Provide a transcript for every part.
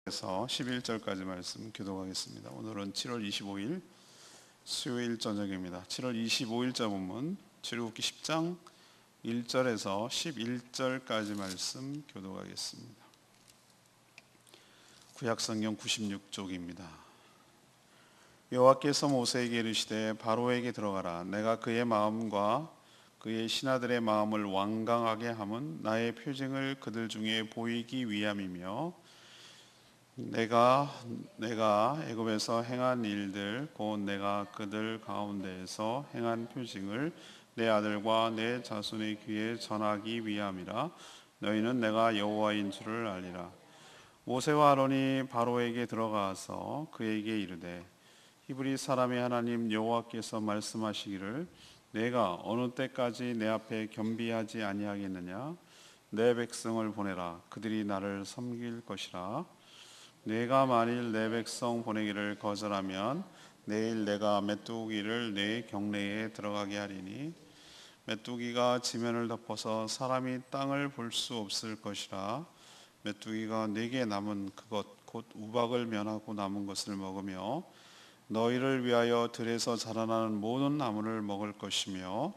에서 11절까지 말씀 교독하겠습니다. 오늘은 7월 25일 수요일 저녁입니다. 7월 25일자 본문 출애굽기 10장 1절에서 11절까지 말씀 교독하겠습니다. 구약성경 96쪽입니다. 여호와께서 모세에게 이르시되 바로에게 들어가라. 내가 그의 마음과 그의 신하들의 마음을 완강하게 함은 나의 표징을 그들 중에 보이기 위함이며 내가 애굽에서 행한 일들 곧 내가 그들 가운데에서 행한 표징을 내 아들과 내 자손의 귀에 전하기 위함이라. 너희는 내가 여호와인 줄을 알리라. 모세와 아론이 바로에게 들어가서 그에게 이르되 히브리 사람의 하나님 여호와께서 말씀하시기를 내가 어느 때까지 내 앞에 겸비하지 아니하겠느냐. 내 백성을 보내라. 그들이 나를 섬길 것이라. 내가 만일 내 백성 보내기를 거절하면 내일 내가 메뚜기를 내 경내에 들어가게 하리니 메뚜기가 지면을 덮어서 사람이 땅을 볼 수 없을 것이라. 메뚜기가 내게 남은 그것 곧 우박을 면하고 남은 것을 먹으며 너희를 위하여 들에서 자라나는 모든 나무를 먹을 것이며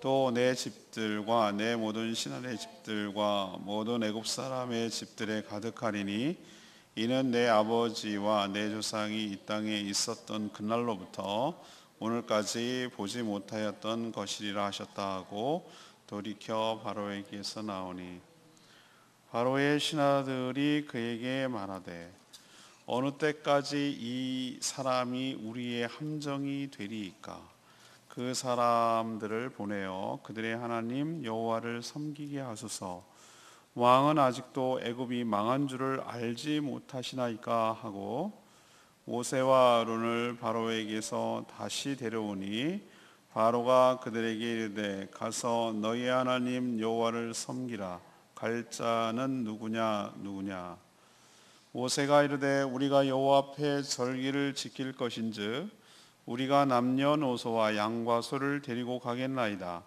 또 내 집들과 내 모든 신하의 집들과 모든 애굽 사람의 집들에 가득하리니 이는 내 아버지와 내 조상이 이 땅에 있었던 그날로부터 오늘까지 보지 못하였던 것이리라 하셨다 하고 돌이켜 바로에게서 나오니 바로의 신하들이 그에게 말하되 어느 때까지 이 사람이 우리의 함정이 되리이까. 그 사람들을 보내어 그들의 하나님 여호와를 섬기게 하소서. 왕은 아직도 애굽이 망한 줄을 알지 못하시나이까 하고 모세와 아론을 바로에게서 다시 데려오니 바로가 그들에게 이르되 가서 너희 하나님 여호와를 섬기라. 갈 자는 누구냐. 모세가 이르되 우리가 여호와 앞에 절기를 지킬 것인즉 우리가 남녀노소와 양과 소를 데리고 가겠나이다.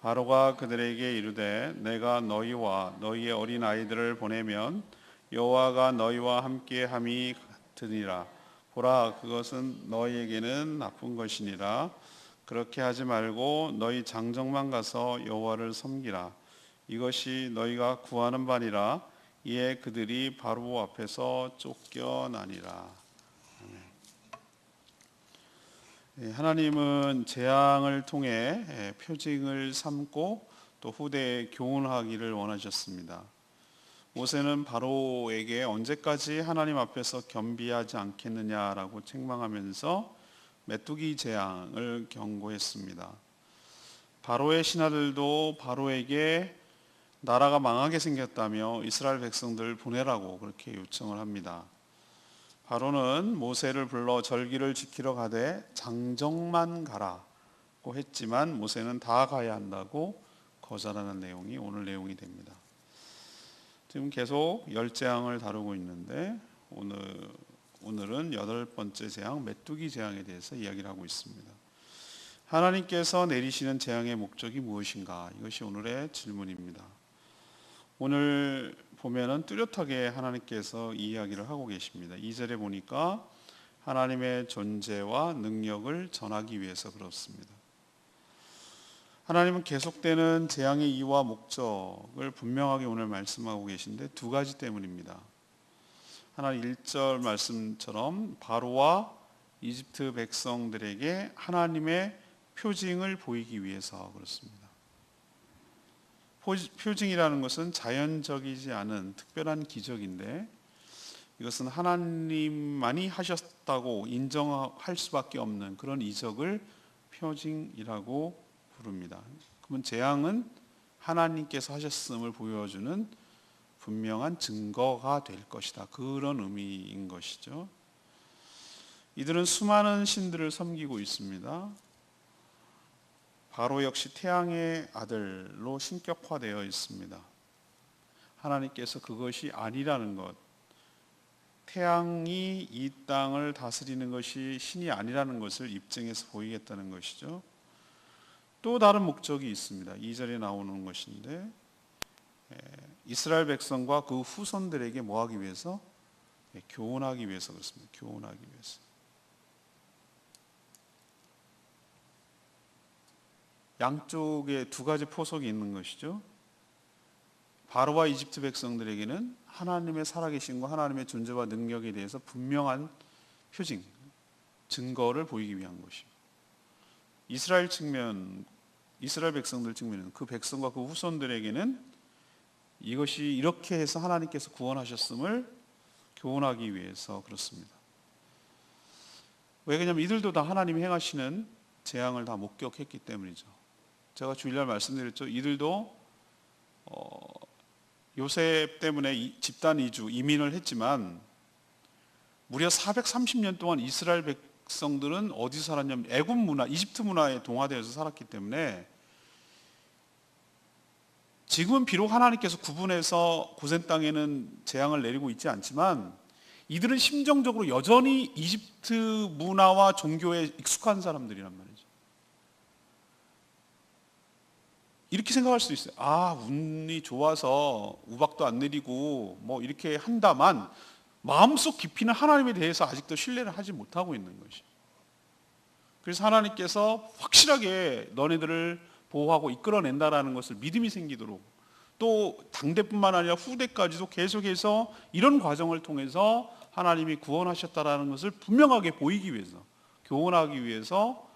바로가 그들에게 이르되 내가 너희와 너희의 어린 아이들을 보내면 여호와가 너희와 함께함이 드니라. 보라, 그것은 너희에게는 나쁜 것이니라. 그렇게 하지 말고 너희 장정만 가서 여호와를 섬기라. 이것이 너희가 구하는 바니라. 이에 그들이 바로 앞에서 쫓겨나니라. 하나님은 재앙을 통해 표징을 삼고 또 후대에 교훈하기를 원하셨습니다. 모세는 바로에게 언제까지 하나님 앞에서 겸비하지 않겠느냐라고 책망하면서 메뚜기 재앙을 경고했습니다. 바로의 신하들도 바로에게 나라가 망하게 생겼다며 이스라엘 백성들을 보내라고 그렇게 요청을 합니다. 바로는 모세를 불러 절기를 지키러 가되 장정만 가라고 했지만 모세는 다 가야 한다고 거절하는 내용이 오늘 내용이 됩니다. 지금 계속 열 재앙을 다루고 있는데 오늘은 여덟 번째 재앙 메뚜기 재앙에 대해서 이야기를 하고 있습니다. 하나님께서 내리시는 재앙의 목적이 무엇인가? 이것이 오늘의 질문입니다. 오늘 보면은 뚜렷하게 하나님께서 이야기를 하고 계십니다. 2절에 보니까 하나님의 존재와 능력을 전하기 위해서 그렇습니다. 하나님은 계속되는 재앙의 이유와 목적을 분명하게 오늘 말씀하고 계신데 두 가지 때문입니다. 하나는 1절 말씀처럼 바로와 이집트 백성들에게 하나님의 표징을 보이기 위해서 그렇습니다. 표징이라는 것은 자연적이지 않은 특별한 기적인데 이것은 하나님만이 하셨다고 인정할 수밖에 없는 그런 이적을 표징이라고 부릅니다. 그러면 재앙은 하나님께서 하셨음을 보여주는 분명한 증거가 될 것이다. 그런 의미인 것이죠. 이들은 수많은 신들을 섬기고 있습니다. 바로 역시 태양의 아들로 신격화되어 있습니다. 하나님께서 그것이 아니라는 것, 태양이 이 땅을 다스리는 것이 신이 아니라는 것을 입증해서 보이겠다는 것이죠. 또 다른 목적이 있습니다. 2절에 나오는 것인데 이스라엘 백성과 그 후손들에게 뭐 하기 위해서? 교훈하기 위해서 그렇습니다. 교훈하기 위해서. 양쪽에 두 가지 포석이 있는 것이죠. 바로와 이집트 백성들에게는 하나님의 살아계심과 하나님의 존재와 능력에 대해서 분명한 표징, 증거를 보이기 위한 것이고, 이스라엘 백성들 측면은 그 백성과 그 후손들에게는 이것이 이렇게 해서 하나님께서 구원하셨음을 교훈하기 위해서 그렇습니다. 왜 그러냐면 이들도 다 하나님이 행하시는 재앙을 다 목격했기 때문이죠. 제가 주일날 말씀드렸죠. 이들도 요셉 때문에 집단 이주, 이민을 했지만 무려 430년 동안 이스라엘 백성들은 어디서 살았냐면 애굽 문화, 이집트 문화에 동화되어서 살았기 때문에 지금은 비록 하나님께서 구분해서 고센 땅에는 재앙을 내리고 있지 않지만 이들은 심정적으로 여전히 이집트 문화와 종교에 익숙한 사람들이란 말이죠. 이렇게 생각할 수 있어요. 운이 좋아서 우박도 안 내리고 뭐 이렇게 한다만 마음속 깊이는 하나님에 대해서 아직도 신뢰를 하지 못하고 있는 것이. 그래서 하나님께서 확실하게 너네들을 보호하고 이끌어낸다라는 것을 믿음이 생기도록, 또 당대뿐만 아니라 후대까지도 계속해서 이런 과정을 통해서 하나님이 구원하셨다라는 것을 분명하게 보이기 위해서, 교훈하기 위해서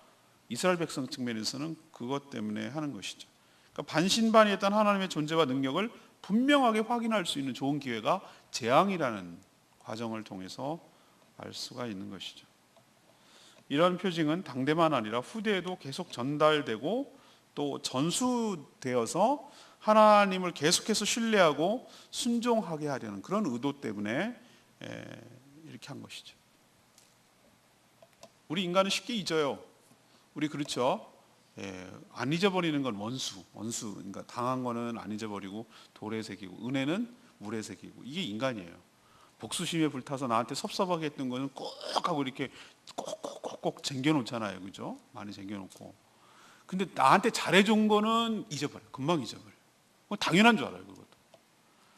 이스라엘 백성 측면에서는 그것 때문에 하는 것이죠. 그러니까 반신반의했던 하나님의 존재와 능력을 분명하게 확인할 수 있는 좋은 기회가 재앙이라는 과정을 통해서 알 수가 있는 것이죠. 이런 표징은 당대만 아니라 후대에도 계속 전달되고 또 전수되어서 하나님을 계속해서 신뢰하고 순종하게 하려는 그런 의도 때문에 이렇게 한 것이죠. 우리 인간은 쉽게 잊어요. 우리 그렇죠? 안 잊어버리는 건 원수. 그러니까 당한 거는 안 잊어버리고 돌에 새기고, 은혜는 물에 새기고, 이게 인간이에요. 복수심에 불타서 나한테 섭섭하게 했던 거는 꼭 하고 이렇게 꼭 쟁겨놓잖아요, 그죠? 많이 쟁겨놓고. 근데 나한테 잘해준 거는 잊어버려, 금방 잊어버려. 당연한 줄 알아요, 그것도.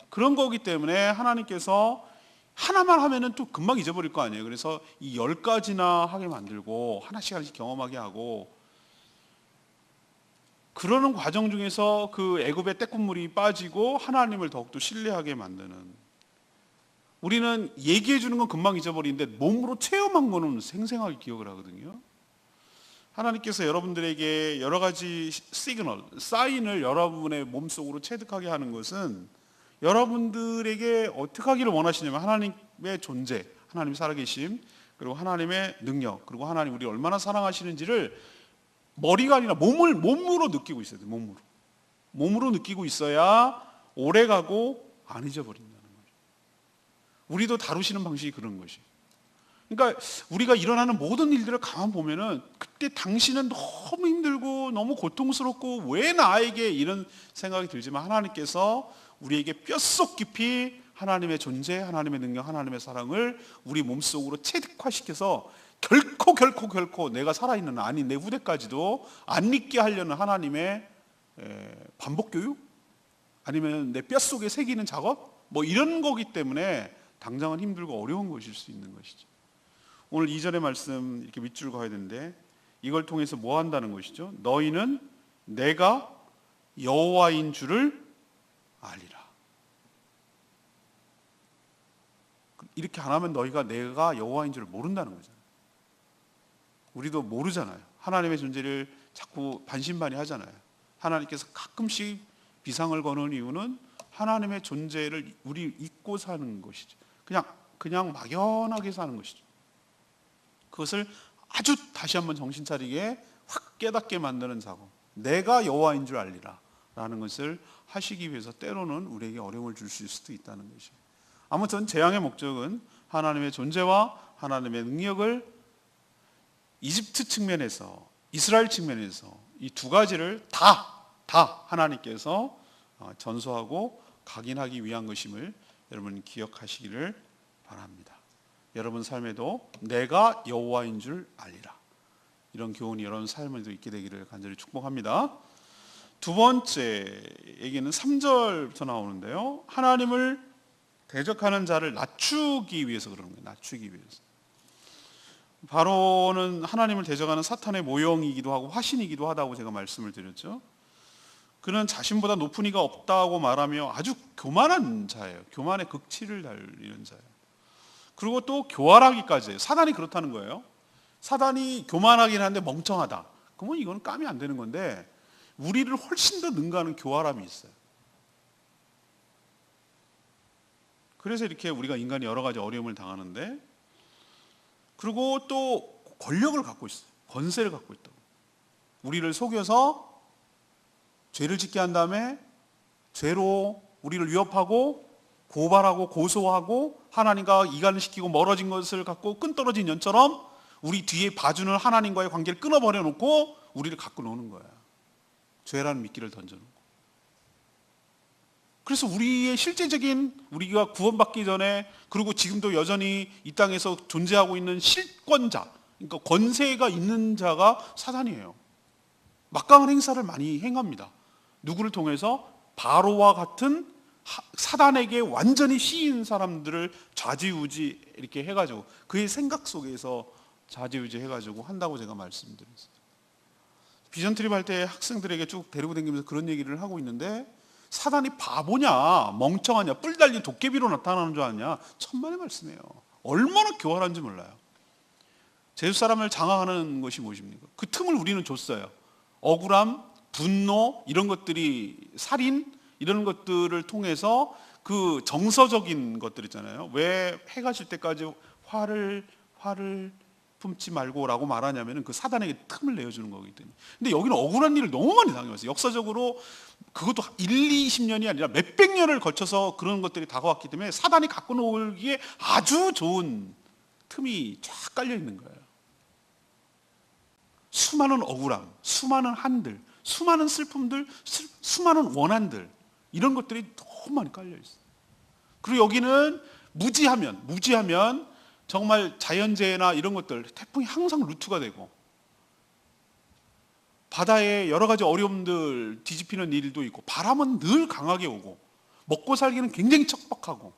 그런 거기 때문에 하나님께서 하나만 하면은 또 금방 잊어버릴 거 아니에요. 그래서 이 10가지나 하게 만들고 하나씩 경험하게 하고, 그러는 과정 중에서 그 애굽의 떼국물이 빠지고 하나님을 더욱더 신뢰하게 만드는. 우리는 얘기해 주는 건 금방 잊어버리는데 몸으로 체험한 거는 생생하게 기억을 하거든요. 하나님께서 여러분들에게 여러 가지 사인을 여러분의 몸속으로 체득하게 하는 것은 여러분들에게 어떻게 하기를 원하시냐면 하나님의 존재, 하나님 살아계심, 그리고 하나님의 능력, 그리고 하나님 우리 얼마나 사랑하시는지를 머리가 아니라 몸으로 느끼고 있어야 돼요. 몸으로 느끼고 있어야 오래가고 안 잊어버린다는 거예요. 우리도 다루시는 방식이 그런 것이. 그러니까 우리가 일어나는 모든 일들을 가만 보면은 그때 당신은 너무 힘들고 너무 고통스럽고 왜 나에게 이런 생각이 들지만 하나님께서 우리에게 뼛속 깊이 하나님의 존재, 하나님의 능력, 하나님의 사랑을 우리 몸속으로 체득화시켜서 결코 내가 살아있는 아니 내 후대까지도 안 잊게 하려는 하나님의 반복 교육? 아니면 내 뼛속에 새기는 작업? 뭐 이런 거기 때문에 당장은 힘들고 어려운 것일 수 있는 것이죠. 오늘 2절의 말씀 이렇게 밑줄 그어야 되는데 이걸 통해서 뭐 한다는 것이죠? 너희는 내가 여호와인 줄을 알리라. 이렇게 안 하면 너희가 내가 여호와인 줄을 모른다는 거잖아요. 우리도 모르잖아요. 하나님의 존재를 자꾸 반신반의 하잖아요. 하나님께서 가끔씩 비상을 거는 이유는 하나님의 존재를 우리 잊고 사는 것이죠. 그냥 막연하게 사는 것이죠. 그것을 아주 다시 한번 정신 차리게 확 깨닫게 만드는 작업. 내가 여호와인 줄 알리라 라는 것을 하시기 위해서 때로는 우리에게 어려움을 줄 수도 있다는 것이에요. 아무튼 재앙의 목적은 하나님의 존재와 하나님의 능력을 이집트 측면에서, 이스라엘 측면에서 이 두 가지를 다 하나님께서 전수하고 각인하기 위한 것임을 여러분 기억하시기를 바랍니다. 여러분 삶에도 내가 여호와인 줄 알리라. 이런 교훈이 여러분 삶에도 있게 되기를 간절히 축복합니다. 두 번째 얘기는 3절부터 나오는데요. 하나님을 대적하는 자를 낮추기 위해서 그러는 거예요. 낮추기 위해서. 바로는 하나님을 대적하는 사탄의 모형이기도 하고 화신이기도 하다고 제가 말씀을 드렸죠. 그는 자신보다 높은 이가 없다고 말하며 아주 교만한 자예요. 교만의 극치를 달리는 자예요. 그리고 또 교활하기까지 해요. 사단이 그렇다는 거예요. 사단이 교만하긴 한데 멍청하다. 그러면 이건 까면 안 되는 건데 우리를 훨씬 더 능가하는 교활함이 있어요. 그래서 이렇게 우리가 인간이 여러 가지 어려움을 당하는데, 그리고 또 권력을 갖고 있어요. 권세를 갖고 있다고. 우리를 속여서 죄를 짓게 한 다음에 죄로 우리를 위협하고 고발하고 고소하고 하나님과 이간을 시키고 멀어진 것을 갖고 끈떨어진 연처럼 우리 뒤에 봐주는 하나님과의 관계를 끊어버려 놓고 우리를 갖고 노는 거야. 죄라는 미끼를 던져놓고. 그래서 우리의 실제적인, 우리가 구원받기 전에 그리고 지금도 여전히 이 땅에서 존재하고 있는 실권자, 그러니까 권세가 있는 자가 사단이에요. 막강한 행사를 많이 행합니다. 누구를 통해서? 바로와 같은 사단에게 완전히 씌인 사람들을 좌지우지 이렇게 해가지고 그의 생각 속에서 좌지우지 해가지고 한다고 제가 말씀드렸어요. 비전 트립 할 때 학생들에게 쭉 데리고 다니면서 그런 얘기를 하고 있는데, 사단이 바보냐 멍청하냐 뿔 달린 도깨비로 나타나는 줄 아냐, 천만의 말씀이에요. 얼마나 교활한지 몰라요. 제주 사람을 장악하는 것이 무엇입니까? 그 틈을 우리는 줬어요. 억울함, 분노, 이런 것들이, 살인, 이런 것들을 통해서 그 정서적인 것들 있잖아요. 왜 해가 질 때까지 화를 품지 말고라고 말하냐면은 그 사단에게 틈을 내어주는 거기 때문에. 근데 여기는 억울한 일을 너무 많이 당해왔어요. 역사적으로 그것도 1, 20년이 아니라 몇백 년을 거쳐서 그런 것들이 다가왔기 때문에 사단이 갖고 놀기에 아주 좋은 틈이 쫙 깔려 있는 거예요. 수많은 억울함, 수많은 한들, 수많은 슬픔들, 수많은 원한들, 이런 것들이 너무 많이 깔려 있어요. 그리고 여기는 무지하면 정말 자연재해나 이런 것들, 태풍이 항상 루트가 되고, 바다에 여러 가지 어려움들 뒤집히는 일도 있고, 바람은 늘 강하게 오고, 먹고 살기는 굉장히 척박하고,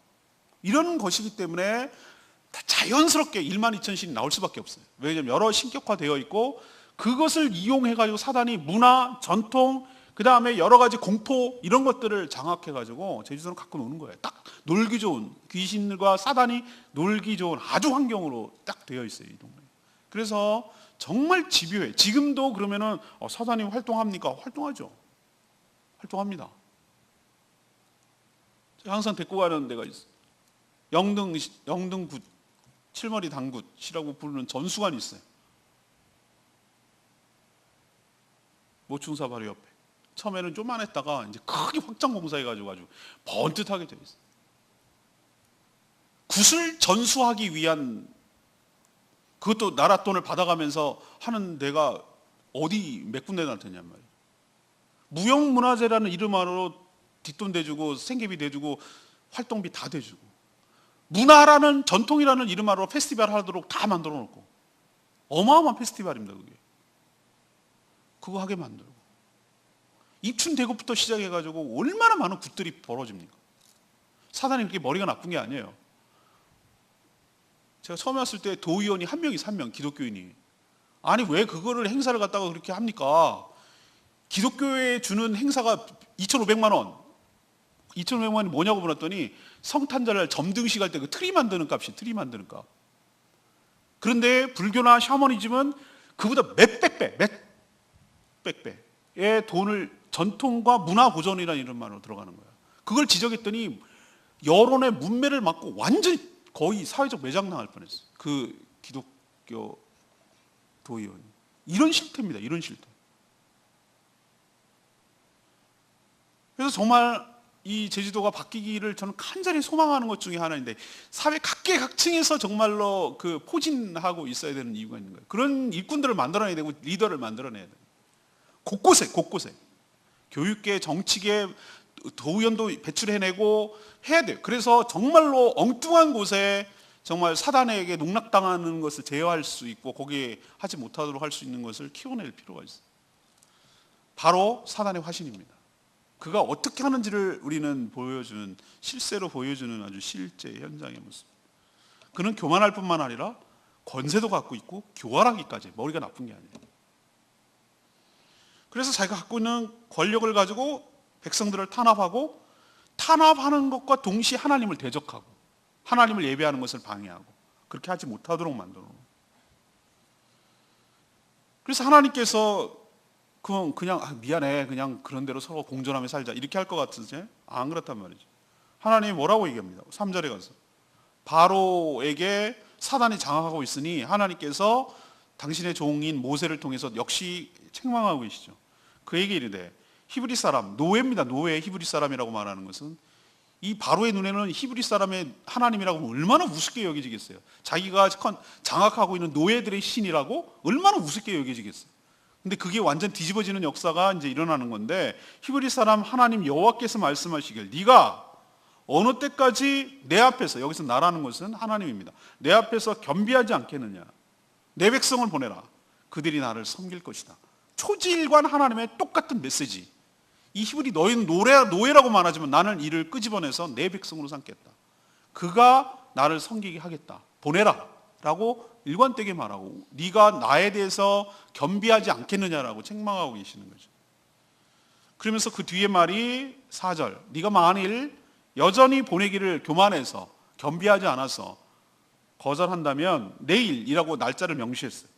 이런 것이기 때문에 자연스럽게 12,000씩 나올 수밖에 없어요. 왜냐하면 여러 신격화되어 있고, 그것을 이용해가지고 사단이 문화, 전통, 그 다음에 여러 가지 공포, 이런 것들을 장악해가지고 제주도는 갖고 노는 거예요. 딱 놀기 좋은, 귀신과 사단이 놀기 좋은 아주 환경으로 딱 되어 있어요, 이 동네. 그래서 정말 집요해. 지금도 그러면은 사단이 활동합니까? 활동하죠. 활동합니다. 제가 항상 데리고 가는 데가 있어요. 영등굿, 칠머리 당굿이라고 부르는 전수관이 있어요. 모충사 바로 옆에. 처음에는 조만했다가 이제 크게 확장 공사해가지고 아주 번듯하게 되어 있어요. 굿을 전수하기 위한, 그것도 나라 돈을 받아가면서 하는 데가 어디 몇 군데 나타났냔 말이에요. 무형문화재라는 이름으로 뒷돈 대주고 생계비 대주고 활동비 다 대주고, 문화라는, 전통이라는 이름으로 페스티벌 하도록 다 만들어 놓고, 어마어마한 페스티벌입니다 그게. 그거 하게 만들고, 입춘대구부터 시작해가지고 얼마나 많은 굿들이 벌어집니까? 사단이 그렇게 머리가 나쁜 게 아니에요. 제가 처음에 왔을 때 도의원이 한 명이 3명, 기독교인이. 아니 왜 그거를 행사를 갖다가 그렇게 합니까? 기독교에 주는 행사가 2,500만 원. 2,500만 원이 뭐냐고 물었더니 성탄절 점등식 할 때 그 트리 만드는 값이, 트리 만드는 값. 그런데 불교나 샤머니즘은 그보다 몇백 배의 돈을 전통과 문화 보존이라는 이름만으로 들어가는 거야. 그걸 지적했더니 여론의 문매를 맞고 완전히 거의 사회적 매장당할 뻔했어요. 그 기독교 도의원이. 이런 실태입니다. 이런 실태. 그래서 정말 이 제주도가 바뀌기를 저는 간절히 소망하는 것 중에 하나인데, 사회 각계각층에서 정말로 그 포진하고 있어야 되는 이유가 있는 거예요. 그런 일꾼들을 만들어내야 되고 리더를 만들어내야 돼요. 곳곳에 교육계, 정치계, 도의원도 배출해내고 해야 돼요. 그래서 정말로 엉뚱한 곳에 정말 사단에게 농락당하는 것을 제어할 수 있고 거기에 하지 못하도록 할 수 있는 것을 키워낼 필요가 있어요. 바로 사단의 화신입니다. 그가 어떻게 하는지를 우리는 보여주는, 실제로 보여주는 아주 실제 현장의 모습. 그는 교만할 뿐만 아니라 권세도 갖고 있고 교활하기까지, 머리가 나쁜 게 아니에요. 그래서 자기가 갖고 있는 권력을 가지고 백성들을 탄압하고, 탄압하는 것과 동시에 하나님을 대적하고 하나님을 예배하는 것을 방해하고 그렇게 하지 못하도록 만들어 놓은. 그래서 하나님께서 그냥 미안해, 그냥 그런 대로 서로 공존하며 살자 이렇게 할 것 같으지? 안 그렇단 말이죠. 하나님이 뭐라고 얘기합니다. 3절에 가서 바로에게 사단이 장악하고 있으니 하나님께서 당신의 종인 모세를 통해서 역시 책망하고 계시죠. 그에게 이르되, 히브리 사람, 노예입니다. 노예, 히브리 사람이라고 말하는 것은 이 바로의 눈에는 히브리 사람의 하나님이라고 하면 얼마나 우습게 여겨지겠어요. 자기가 장악하고 있는 노예들의 신이라고 얼마나 우습게 여겨지겠어요. 근데 그게 완전 뒤집어지는 역사가 이제 일어나는 건데, 히브리 사람 하나님 여호와께서 말씀하시길, 네가 어느 때까지 내 앞에서, 여기서 나라는 것은 하나님입니다, 내 앞에서 겸비하지 않겠느냐. 내 백성을 보내라. 그들이 나를 섬길 것이다. 초지일관 하나님의 똑같은 메시지. 이 히브리 너희는 노예라고 말하지만 나는 이를 끄집어내서 내 백성으로 삼겠다. 그가 나를 섬기게 하겠다. 보내라 라고 일관되게 말하고, 네가 나에 대해서 겸비하지 않겠느냐라고 책망하고 계시는 거죠. 그러면서 그 뒤에 말이 4절, 네가 만일 여전히 보내기를 교만해서 겸비하지 않아서 거절한다면 내일이라고 날짜를 명시했어요.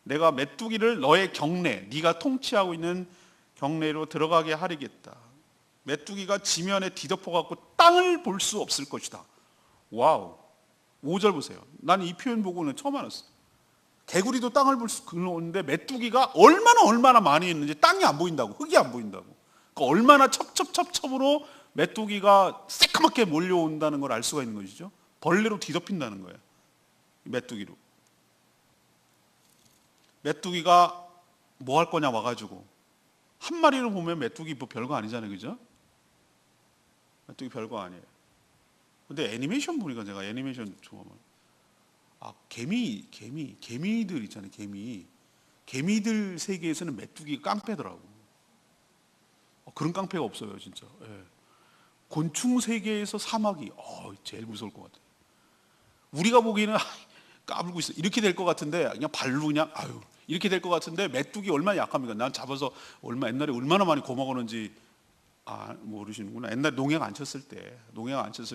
내가 메뚜기를 너의 경내, 네가 통치하고 있는 경내로 들어가게 하리겠다. 메뚜기가 지면에 뒤덮어갖고 땅을 볼 수 없을 것이다. 와우. 5절 보세요. 나는 이 표현 보고는 처음 알았어요. 개구리도 땅을 볼 수 있는데 메뚜기가 얼마나 많이 있는지 땅이 안 보인다고, 흙이 안 보인다고. 그러니까 얼마나 첩첩첩첩으로 메뚜기가 새까맣게 몰려온다는 걸 알 수가 있는 것이죠. 벌레로 뒤덮인다는 거예요. 메뚜기로. 메뚜기가 뭐 할 거냐 와가지고, 한 마리를 보면 메뚜기 뭐 별거 아니잖아요, 그죠? 메뚜기 별거 아니에요. 근데 애니메이션 보니까, 제가 애니메이션 좋아하면, 개미들 있잖아요, 개미들 세계에서는 메뚜기가 깡패더라고. 그런 깡패가 없어요, 진짜. 예. 곤충 세계에서 사마귀, 제일 무서울 것 같아요. 우리가 보기에는 까불고 있어, 이렇게 될 것 같은데, 그냥 발로 그냥 이렇게 될 것 같은데, 메뚜기 얼마나 약합니까? 난 잡아서 옛날에 얼마나 많이 고먹었는지 모르시는구나. 옛날에 농약 안 쳤을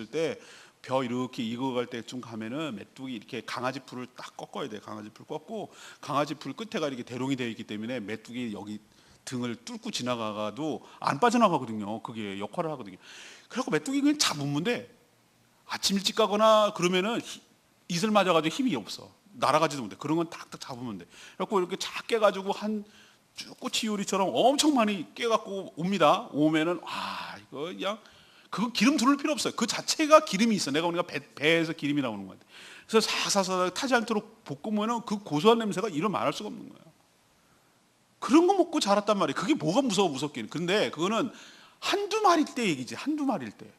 때 벼 이렇게 익어갈 때쯤 가면은 메뚜기 이렇게 강아지 풀을 딱 꺾어야 돼. 강아지 풀 꺾고, 강아지 풀 끝에가 이렇게 대롱이 되어 있기 때문에 메뚜기 여기 등을 뚫고 지나가도 안 빠져나가거든요. 그게 역할을 하거든요. 그래갖고 메뚜기 그냥 잡으면 아침 일찍 가거나 그러면은 이슬 맞아가지고 힘이 없어. 날아가지도 못해. 그런 건 딱딱 잡으면 돼. 그래갖고 이렇게 작게 가지고 한 꼬치 요리처럼 엄청 많이 깨갖고 옵니다. 오면은 이거 그냥 그거 기름 두를 필요 없어요. 그 자체가 기름이 있어. 내가 보니까 배에서 기름이 나오는 것 같아. 그래서 사사사 타지 않도록 볶으면은 그 고소한 냄새가 이를 말할 수가 없는 거예요. 그런 거 먹고 자랐단 말이에요. 그게 뭐가 무섭긴. 근데 그거는 한두 마리일 때 얘기지. 한두 마리일 때.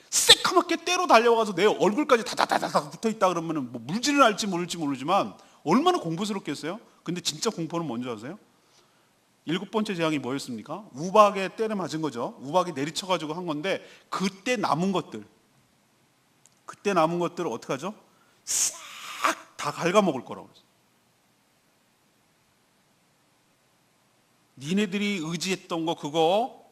새까맣게 때로 달려와서 내 얼굴까지 다다다다닥 붙어있다 그러면은 뭐 물질을 알지 모를지 모르지만 얼마나 공포스럽겠어요? 근데 진짜 공포는 뭔지 아세요? 7번째 재앙이 뭐였습니까? 우박에 때려 맞은 거죠. 우박이 내리쳐가지고 한 건데, 그때 남은 것들을 어떻게 하죠? 싹 다 갉아먹을 거라고 그랬어요. 니네들이 의지했던 거 그거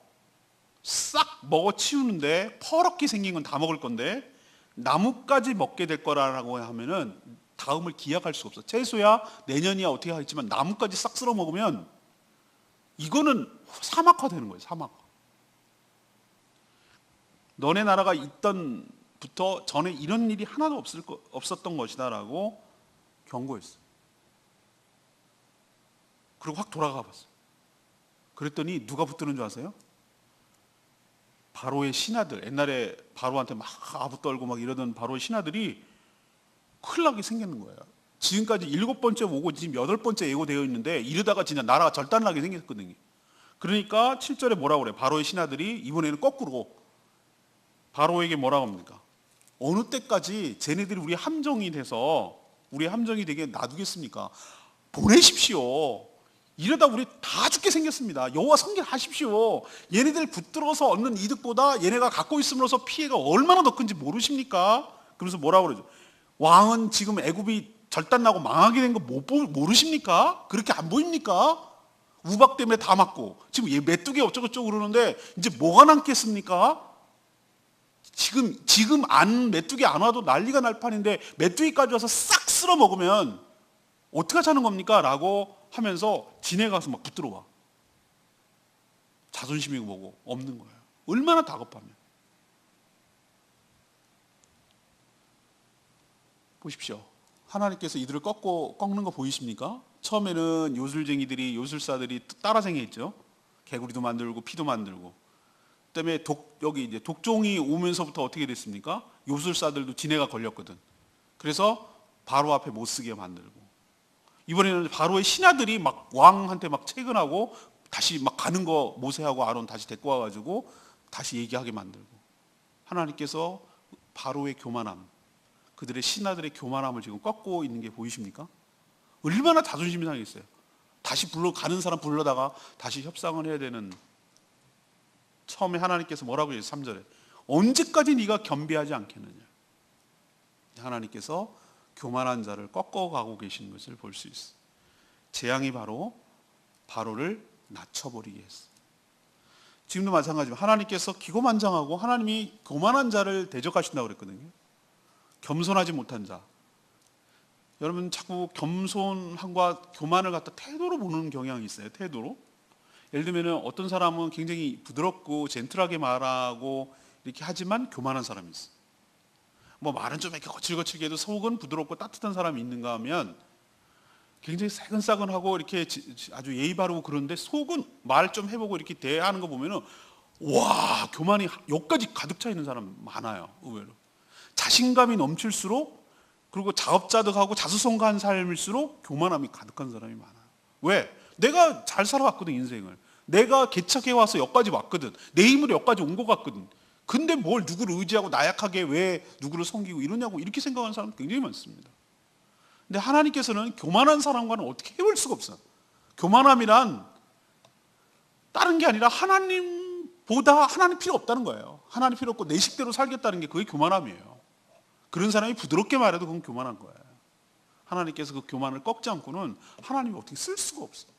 싹 먹어치우는데, 퍼렇게 생긴 건 다 먹을 건데 나뭇가지 먹게 될 거라고 하면은 다음을 기약할 수가 없어. 최소야 내년이야 어떻게 하겠지만 나뭇가지 싹 쓸어 먹으면 이거는 사막화 되는 거예요. 사막화. 너네 나라가 있던부터 전에 이런 일이 하나도 없었던 것이다 라고 경고했어요. 그리고 확 돌아가 봤어요. 그랬더니 누가 붙드는 줄 아세요? 바로의 신하들. 옛날에 바로한테 막 아부 떨고 막 이러던 바로의 신하들이 큰일 나게 생겼는 거예요. 지금까지 7번째 오고 지금 8번째 예고되어 있는데 이러다가 진짜 나라가 절단나게 생겼거든요. 그러니까 7절에 뭐라고 그래요? 바로의 신하들이 이번에는 거꾸로 바로에게 뭐라고 합니까? 어느 때까지 쟤네들이 우리 함정이 되게 놔두겠습니까? 보내십시오. 이러다 우리 다 죽게 생겼습니다. 여호와 섬길하십시오. 얘네들 붙들어서 얻는 이득보다 얘네가 갖고 있음으로써 피해가 얼마나 더 큰지 모르십니까? 그러면서 뭐라고 그러죠? 왕은 지금 애굽이 절단나고 망하게 된 거 모르십니까? 그렇게 안 보입니까? 우박 때문에 다 맞고 지금 얘 메뚜기 어쩌고저쩌고 그러는데 이제 뭐가 남겠습니까? 지금 메뚜기 안 와도 난리가 날 판인데 메뚜기까지 와서 싹 쓸어 먹으면 어떡하자는 겁니까? 라고 하면서 지네 가서 막 붙들어 와. 자존심이고 뭐고 없는 거예요. 얼마나 다급하면. 보십시오. 하나님께서 이들을 꺾는 거 보이십니까? 처음에는 요술사들이 따라쟁이했죠. 개구리도 만들고 피도 만들고. 그다음에 여기 이제 독종이 오면서부터 어떻게 됐습니까? 요술사들도 지네가 걸렸거든. 그래서 바로 앞에 못 쓰게 만들고. 이번에는 바로의 신하들이 막 왕한테 막 채근하고 다시 막 가는 거 모세하고 아론 다시 데리고 와가지고 다시 얘기하게 만들고. 하나님께서 바로의 교만함, 그들의 신하들의 교만함을 지금 꺾고 있는 게 보이십니까? 얼마나 자존심이 상했어요. 다시 가는 사람 불러다가 다시 협상을 해야 되는. 처음에 하나님께서 뭐라고 해요? 3절에 언제까지 네가 겸비하지 않겠느냐. 하나님께서 교만한 자를 꺾어가고 계신 것을 볼 수 있어요. 재앙이 바로를 낮춰버리게 했어요. 지금도 마찬가지입니다. 하나님께서 기고만장하고 하나님이 교만한 자를 대적하신다고 그랬거든요. 겸손하지 못한 자. 여러분 자꾸 겸손함과 교만을 갖다 태도로 보는 경향이 있어요. 태도로. 예를 들면 어떤 사람은 굉장히 부드럽고 젠틀하게 말하고 이렇게 하지만 교만한 사람이 있어요. 뭐 말은 좀 이렇게 거칠거칠게 해도 속은 부드럽고 따뜻한 사람이 있는가 하면 굉장히 새근싸근하고 이렇게 아주 예의 바르고 그런데 속은 말 좀 해보고 이렇게 대하는 거 보면은 와, 교만이 여기까지 가득 차 있는 사람 많아요. 의외로. 자신감이 넘칠수록 그리고 자업자득하고 자수성가한 삶일수록 교만함이 가득한 사람이 많아요. 왜? 내가 잘 살아왔거든 인생을. 내가 개척해 와서 여기까지 왔거든. 내 힘으로 여기까지 온 것 같거든. 근데 뭘 누구를 의지하고 나약하게 왜 누구를 섬기고 이러냐고 이렇게 생각하는 사람 굉장히 많습니다. 근데 하나님께서는 교만한 사람과는 어떻게 해볼 수가 없어요. 교만함이란 다른 게 아니라 하나님보다 하나님 필요 없다는 거예요. 하나님 필요 없고 내 식대로 살겠다는 게 그게 교만함이에요. 그런 사람이 부드럽게 말해도 그건 교만한 거예요. 하나님께서 그 교만을 꺾지 않고는 하나님이 어떻게 쓸 수가 없어요.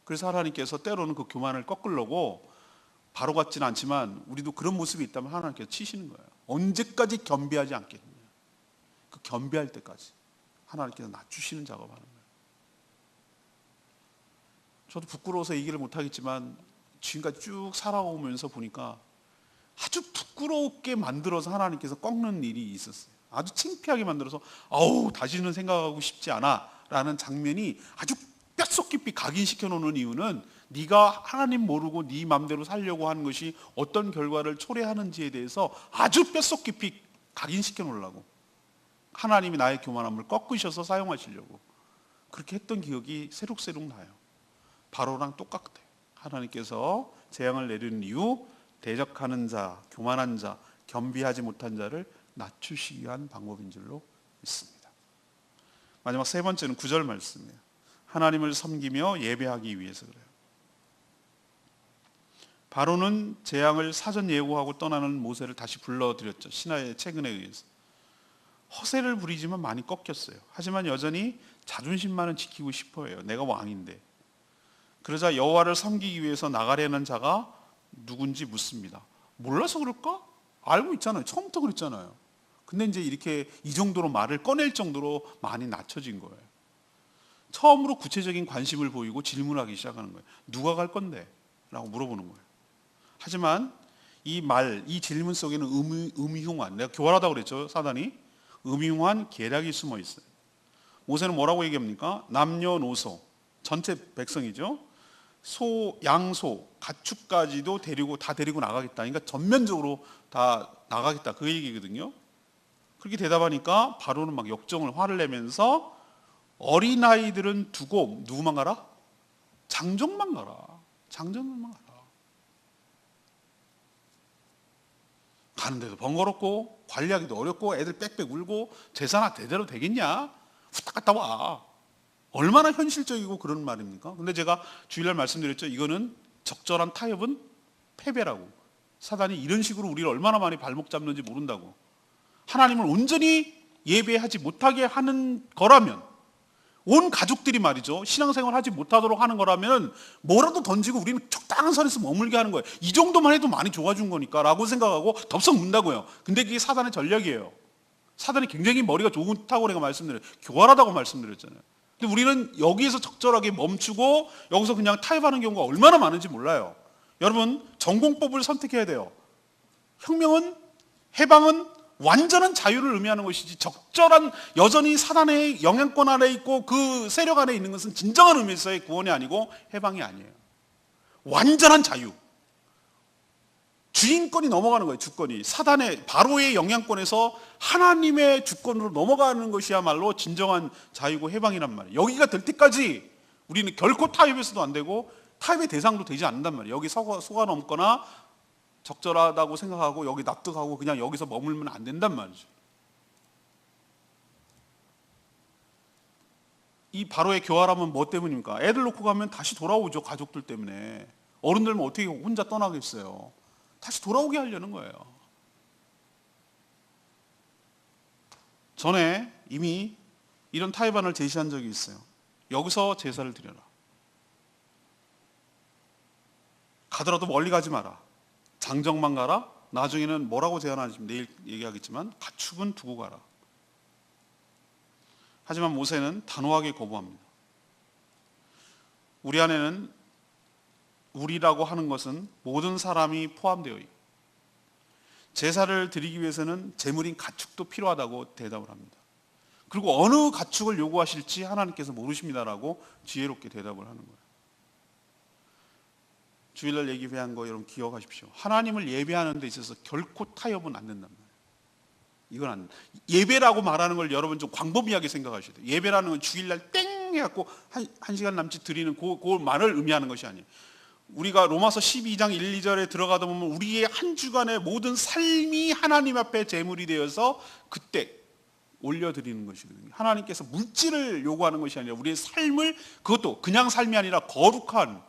그래서 하나님께서 때로는 그 교만을 꺾으려고 바로 같지는 않지만 우리도 그런 모습이 있다면 하나님께서 치시는 거예요. 언제까지 겸비하지 않겠느냐. 그 겸비할 때까지 하나님께서 낮추시는 작업을 하는 거예요. 저도 부끄러워서 얘기를 못하겠지만 지금까지 쭉 살아오면서 보니까 아주 부끄럽게 만들어서 하나님께서 꺾는 일이 있었어요. 아주 창피하게 만들어서 다시는 생각하고 싶지 않아 라는 장면이 아주 뼛속 깊이 각인시켜 놓는 이유는 네가 하나님 모르고 네 맘대로 살려고 하는 것이 어떤 결과를 초래하는지에 대해서 아주 뼛속 깊이 각인시켜 놓으려고 하나님이 나의 교만함을 꺾으셔서 사용하시려고 그렇게 했던 기억이 새록새록 나요. 바로랑 똑같아요. 하나님께서 재앙을 내리는 이유, 대적하는 자, 교만한 자, 겸비하지 못한 자를 낮추시기 위한 방법인 줄로 믿습니다. 마지막 세 번째는 9절 말씀이에요. 하나님을 섬기며 예배하기 위해서 그래요. 바로는 재앙을 사전 예고하고 떠나는 모세를 다시 불러들였죠. 신하의 채근에 의해서. 허세를 부리지만 많이 꺾였어요. 하지만 여전히 자존심만은 지키고 싶어해요. 내가 왕인데. 그러자 여호와를 섬기기 위해서 나가려는 자가 누군지 묻습니다. 몰라서 그럴까? 알고 있잖아요. 처음부터 그랬잖아요. 근데 이제 이렇게 이 정도로 말을 꺼낼 정도로 많이 낮춰진 거예요. 처음으로 구체적인 관심을 보이고 질문하기 시작하는 거예요. 누가 갈 건데? 라고 물어보는 거예요. 하지만 이 질문 속에는 음흉한, 내가 교활하다고 그랬죠, 사단이. 음흉한 계략이 숨어 있어요. 모세는 뭐라고 얘기합니까? 남녀노소, 전체 백성이죠. 양소, 가축까지도 다 데리고 나가겠다. 그러니까 전면적으로 다 나가겠다. 그 얘기거든요. 그렇게 대답하니까 바로는 막 역정을 화를 내면서 어린아이들은 두고 누구만 가라? 장정만 가라. 장정만 가라. 가는데도 번거롭고 관리하기도 어렵고 애들 빽빽 울고 제사나 대대로 되겠냐? 후딱 갔다 와. 얼마나 현실적이고 그런 말입니까? 근데 제가 주일날 말씀드렸죠. 이거는 적절한 타협은 패배라고. 사단이 이런 식으로 우리를 얼마나 많이 발목 잡는지 모른다고. 하나님을 온전히 예배하지 못하게 하는 거라면, 온 가족들이 말이죠, 신앙생활 하지 못하도록 하는 거라면 뭐라도 던지고 우리는 적당한 선에서 머물게 하는 거예요. 이 정도만 해도 많이 좋아진 거니까 라고 생각하고 덥석 문다고요. 근데 그게 사단의 전략이에요. 사단이 굉장히 머리가 좋다고 내가 말씀드려요. 교활하다고 말씀드렸잖아요. 근데 우리는 여기에서 적절하게 멈추고 여기서 그냥 타협하는 경우가 얼마나 많은지 몰라요. 여러분, 전공법을 선택해야 돼요. 혁명은, 해방은 완전한 자유를 의미하는 것이지, 적절한, 여전히 사단의 영향권 아래 있고 그 세력 안에 있는 것은 진정한 의미에서의 구원이 아니고 해방이 아니에요. 완전한 자유. 주인권이 넘어가는 거예요. 주권이. 사단의, 바로의 영향권에서 하나님의 주권으로 넘어가는 것이야말로 진정한 자유고 해방이란 말이에요. 여기가 될 때까지 우리는 결코 타협해서도 안 되고 타협의 대상도 되지 않는단 말이에요. 여기 속아 넘거나 적절하다고 생각하고 여기 납득하고 그냥 여기서 머물면 안 된단 말이죠. 이 바로의 교활함은 뭐 때문입니까? 애들 놓고 가면 다시 돌아오죠. 가족들 때문에. 어른들은 어떻게 혼자 떠나겠어요. 다시 돌아오게 하려는 거예요. 전에 이미 이런 타협안을 제시한 적이 있어요. 여기서 제사를 드려라. 가더라도 멀리 가지 마라. 장정만 가라. 나중에는 뭐라고 제안하는지 내일 얘기하겠지만 가축은 두고 가라. 하지만 모세는 단호하게 거부합니다. 우리 안에는, 우리라고 하는 것은 모든 사람이 포함되어 있고 제사를 드리기 위해서는 제물인 가축도 필요하다고 대답을 합니다. 그리고 어느 가축을 요구하실지 하나님께서 모르십니다라고 지혜롭게 대답을 하는 거예요. 주일날 얘기한 거 여러분 기억하십시오. 하나님을 예배하는 데 있어서 결코 타협은 안 된단 말이에요. 이건 안, 예배라고 말하는 걸 여러분 좀 광범위하게 생각하셔야 돼요. 예배라는 건 주일날 땡 해갖고 한 시간 남짓 드리는 그 말을 의미하는 것이 아니에요. 우리가 로마서 12장 1, 2절에 들어가다 보면 우리의 한 주간의 모든 삶이 하나님 앞에 제물이 되어서 그때 올려드리는 것이거든요. 하나님께서 물질을 요구하는 것이 아니라 우리의 삶을, 그것도 그냥 삶이 아니라 거룩한,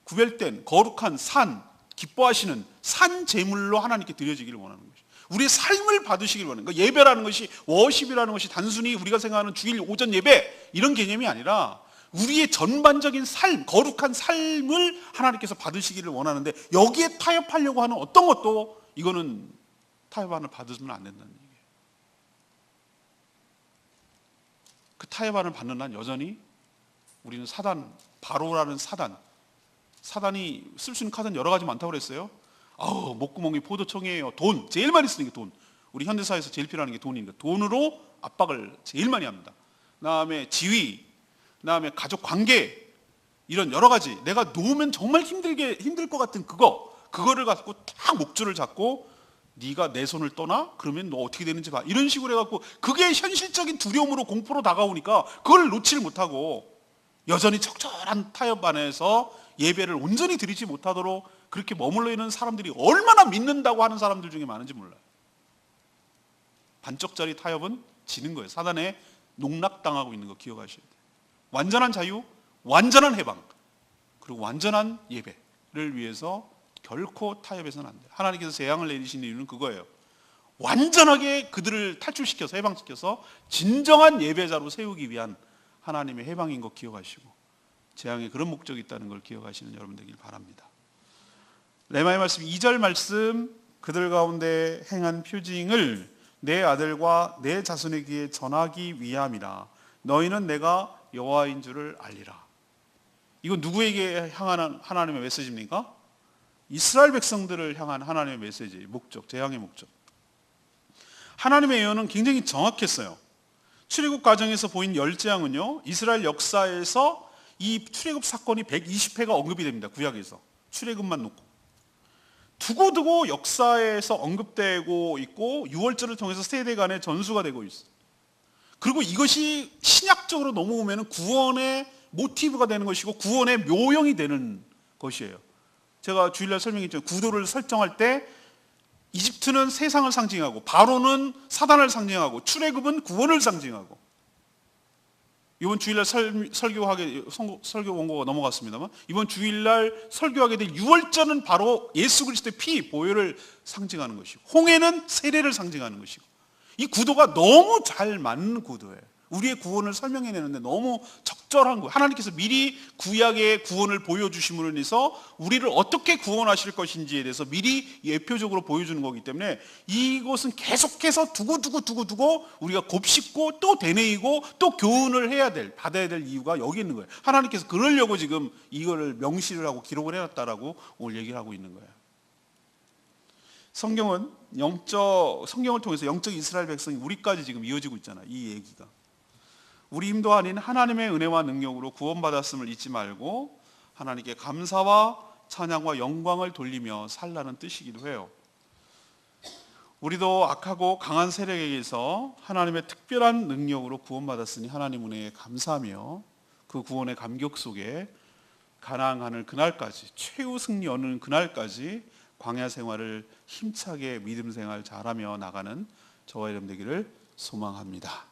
구별된 거룩한 산, 기뻐하시는 산 제물로 하나님께 드려지기를 원하는 것이죠. 우리의 삶을 받으시기를 원하는 거예요. 예배라는 것이, 워십이라는 것이 단순히 우리가 생각하는 주일 오전 예배 이런 개념이 아니라 우리의 전반적인 삶, 거룩한 삶을 하나님께서 받으시기를 원하는데 여기에 타협하려고 하는 어떤 것도 이거는 타협안을 받으면 안 된다는 얘기예요. 그 타협안을 받는 한 여전히 우리는 사단, 바로라는 사단이 쓸 수 있는 카드는 여러 가지 많다고 그랬어요. 목구멍이 포도청이에요. 돈, 제일 많이 쓰는 게 돈. 우리 현대사회에서 제일 필요한 게 돈이니까 돈으로 압박을 제일 많이 합니다. 그다음에 지위, 그다음에 가족 관계, 이런 여러 가지 내가 놓으면 정말 힘들 것 같은 그거를 갖고 딱 목줄을 잡고 네가 내 손을 떠나? 그러면 너 어떻게 되는지 봐. 이런 식으로 해갖고 그게 현실적인 두려움으로 공포로 다가오니까 그걸 놓지를 못하고 여전히 적절한 타협 안에서 예배를 온전히 드리지 못하도록 그렇게 머물러 있는 사람들이 얼마나 믿는다고 하는 사람들 중에 많은지 몰라요. 반쪽짜리 타협은 지는 거예요. 사단에 농락당하고 있는 거 기억하셔야 돼요. 완전한 자유, 완전한 해방, 그리고 완전한 예배를 위해서 결코 타협해서는 안 돼요. 하나님께서 재앙을 내리시는 이유는 그거예요. 완전하게 그들을 탈출시켜서, 해방시켜서 진정한 예배자로 세우기 위한 하나님의 해방인 거 기억하시고 재앙에 그런 목적이 있다는 걸 기억하시는 여러분 되길 바랍니다. 레마의 말씀 2절 말씀, 그들 가운데 행한 표징을 내 아들과 내 자손에게 전하기 위함이라. 너희는 내가 여호와인 줄을 알리라. 이건 누구에게 향한 하나님의 메시지입니까? 이스라엘 백성들을 향한 하나님의 메시지, 목적, 재앙의 목적. 하나님의 예언은 굉장히 정확했어요. 출애굽 과정에서 보인 10재앙은요, 이스라엘 역사에서 이 출애굽 사건이 120회가 언급이 됩니다. 구약에서 출애굽만 놓고 두고두고 역사에서 언급되고 있고 유월절을 통해서 세대 간의 전수가 되고 있어요. 그리고 이것이 신약적으로 넘어오면 구원의 모티브가 되는 것이고 구원의 묘형이 되는 것이에요. 제가 주일날 설명했죠. 구도를 설정할 때 이집트는 세상을 상징하고 바로는 사단을 상징하고 출애굽은 구원을 상징하고 이번 주일날 설교 원고가 넘어갔습니다만 이번 주일날 설교하게 될 유월절은 바로 예수 그리스도의 피 보혈을 상징하는 것이고 홍해는 세례를 상징하는 것이고 이 구도가 너무 잘 맞는 구도예요. 우리의 구원을 설명해내는데 너무 적절한 거예요. 하나님께서 미리 구약의 구원을 보여주심으로 인해서 우리를 어떻게 구원하실 것인지에 대해서 미리 예표적으로 보여주는 거기 때문에 이것은 계속해서 두고 우리가 곱씹고 또 되뇌이고 또 교훈을 받아야 될 이유가 여기 있는 거예요. 하나님께서 그러려고 지금 이거를 명시를 하고 기록을 해놨다라고 오늘 얘기를 하고 있는 거예요. 성경을 통해서 영적 이스라엘 백성이 우리까지 지금 이어지고 있잖아요. 이 얘기가. 우리 힘도 아닌 하나님의 은혜와 능력으로 구원받았음을 잊지 말고 하나님께 감사와 찬양과 영광을 돌리며 살라는 뜻이기도 해요. 우리도 악하고 강한 세력에게서 하나님의 특별한 능력으로 구원받았으니 하나님 은혜에 감사하며 그 구원의 감격 속에 가나안 가는 그날까지, 최후 승리 얻는 그날까지 광야 생활을 힘차게 믿음 생활 잘하며 나가는 저와 여러분 되기를 소망합니다.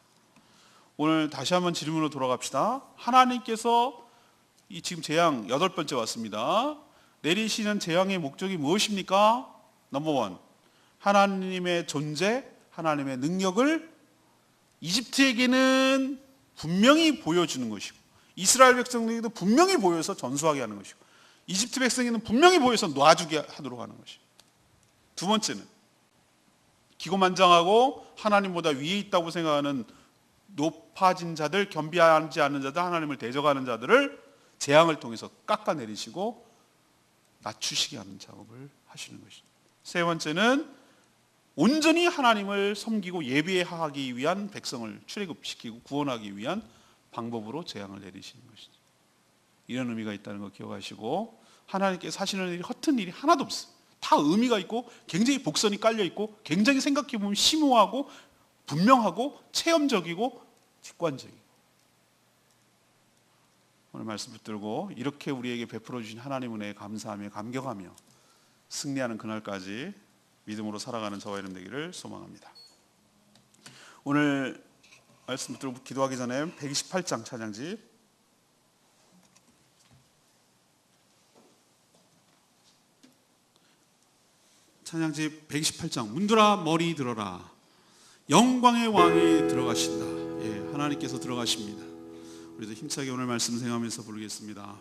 오늘 다시 한번 질문으로 돌아갑시다. 하나님께서 이 지금 재앙 8번째 왔습니다. 내리시는 재앙의 목적이 무엇입니까? 넘버 1, 하나님의 존재, 하나님의 능력을 이집트에게는 분명히 보여주는 것이고 이스라엘 백성들에게도 분명히 보여서 전수하게 하는 것이고 이집트 백성에게는 분명히 보여서 놔주게 하도록 하는 것이고, 두 번째는 기고만장하고 하나님보다 위에 있다고 생각하는 높아진 자들, 겸비하지 않는 자들, 하나님을 대적하는 자들을 재앙을 통해서 깎아내리시고 낮추시게 하는 작업을 하시는 것입니다. 세 번째는 온전히 하나님을 섬기고 예배하기 위한 백성을 출애굽시키고 구원하기 위한 방법으로 재앙을 내리시는 것이죠. 이런 의미가 있다는 거 기억하시고, 하나님께서 하시는 일이 허튼 일이 하나도 없어요. 다 의미가 있고 굉장히 복선이 깔려 있고 굉장히 생각해보면 심오하고 분명하고 체험적이고 직관적이고, 오늘 말씀 붙들고 이렇게 우리에게 베풀어 주신 하나님 은혜에 감사하며 감격하며 승리하는 그날까지 믿음으로 살아가는 저와 여러분 되기를 소망합니다. 오늘 말씀 붙들고 기도하기 전에 128장 찬양집 찬양집 128장 문들아 머리 들어라 영광의 왕이 들어가신다. 예, 하나님께서 들어가십니다. 우리도 힘차게 오늘 말씀 생각하면서 부르겠습니다.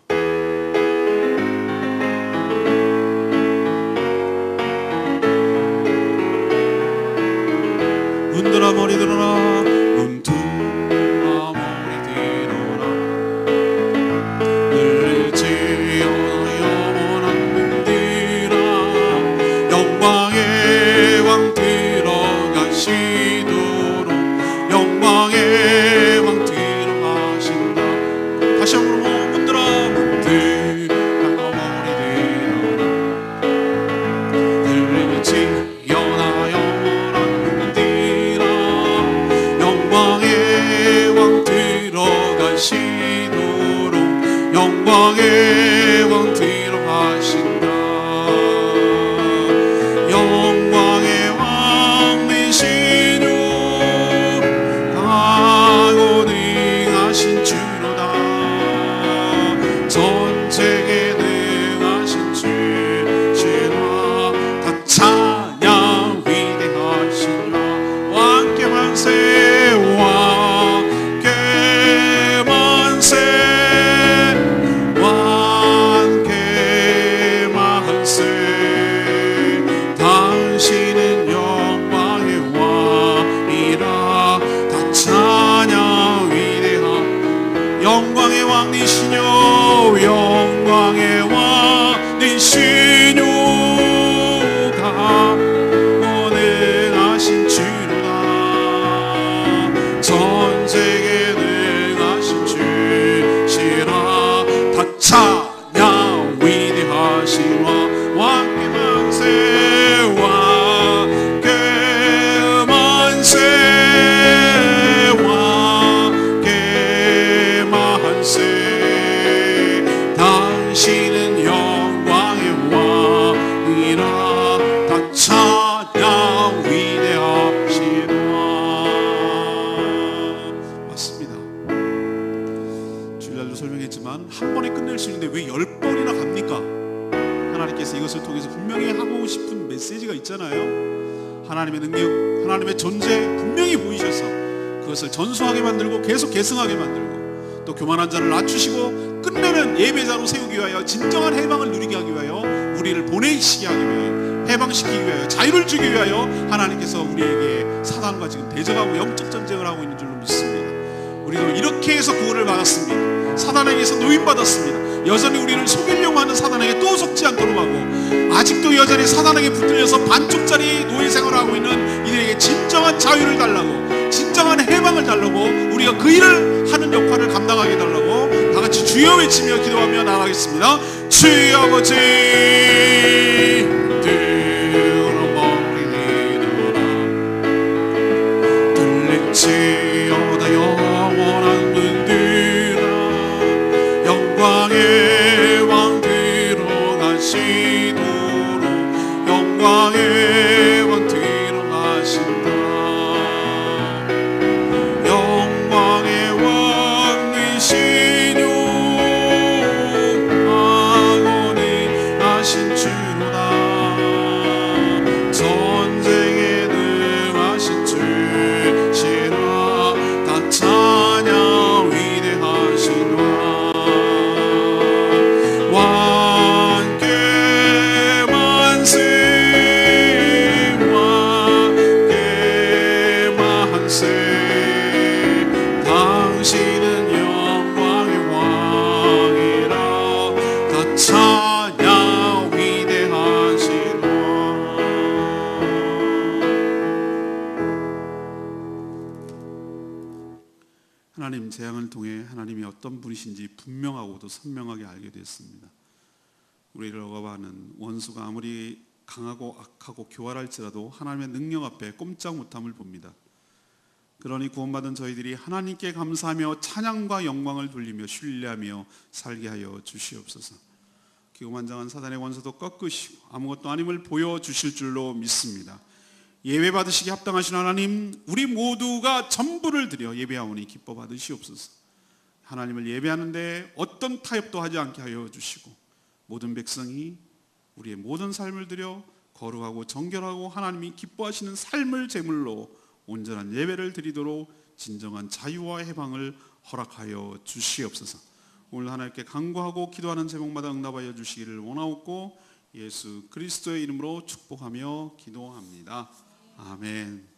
문들아 머리 들어라 문들아 머리 들어라 늘지어 영원한 문들아 영광의 왕 들어가시도록 영광의 왕 들어가신다. 다시 한번 문들아 머리 들어라 늘지어 영원한 문들아 영광의 왕 들어가시도록 영광의 왕 들어가신다. 영광의 왕 되시는 강하고 능하신 주로다. 전쟁에 능하신 주시라. 다 찬양 위대하시라. 왕께 만세 왕께 만세 번이면 한 번에 끝낼 수 있는데 왜 10번이나 갑니까? 하나님께서 이것을 통해서 분명히 하고 싶은 메시지가 있잖아요. 하나님의 능력, 하나님의 존재 분명히 보이셔서 그것을 전수하게 만들고 계속 계승하게 만들고 또 교만한 자를 낮추시고 끝내는 예배자로 세우기 위하여 진정한 해방을 누리게 하기 위하여 우리를 보내시게 하기 위하여 해방시키기 위하여 자유를 주기 위하여 하나님께서 우리에게 사단과 지금 대적하고 영적 전쟁을 하고 있는 줄로 믿습니다. 우리도 이렇게 해서 구원을 받았습니다. 사단에게서 노임받았습니다. 여전히 우리를 속이려고 하는 사단에게 또 속지 않도록 하고 아직도 여전히 사단에게 붙들려서 반쪽짜리 노예 생활을 하고 있는 이들에게 진정한 자유를 달라고 진정한 해방을 달라고 우리가 그 일을 하는 역할을 감당하게 해달라고 다같이 주여 외치며 기도하며 나가겠습니다. 주여 아버지 들릴지어다 영원한 분들아 영광의 왕 들어가시도록 영광의 왕 들어가신다. 영광의 왕이시뇨 왕원이 하신 주로다. 전쟁에 능하신 주시라. 다 찬양 위대하신 왕께 만세 왕께 만세. 당신은 영광의 왕이라. 다 찬양 위대하신 왕. 하나님 재앙을 통해 하나님이 어떤 분이신지 분명하고도 선명하게 알게 됐습니다. 우리를 억압하는 원수가 아무리 강하고 악하고 교활할지라도 하나님의 능력 앞에 꼼짝 못함을 봅니다. 그러니 구원받은 저희들이 하나님께 감사하며 찬양과 영광을 돌리며 신뢰하며 살게 하여 주시옵소서. 기고만장한 사단의 원수도 꺾으시고 아무것도 아님을 보여주실 줄로 믿습니다. 예배 받으시기 합당하신 하나님, 우리 모두가 전부를 드려 예배하오니 기뻐 받으시옵소서. 하나님을 예배하는데 어떤 타협도 하지 않게 하여 주시고 모든 백성이 우리의 모든 삶을 드려 거룩하고 정결하고 하나님이 기뻐하시는 삶을 제물로 온전한 예배를 드리도록 진정한 자유와 해방을 허락하여 주시옵소서. 오늘 하나님께 간구하고 기도하는 제목마다 응답하여 주시기를 원하옵고 예수 그리스도의 이름으로 축복하며 기도합니다. 아멘.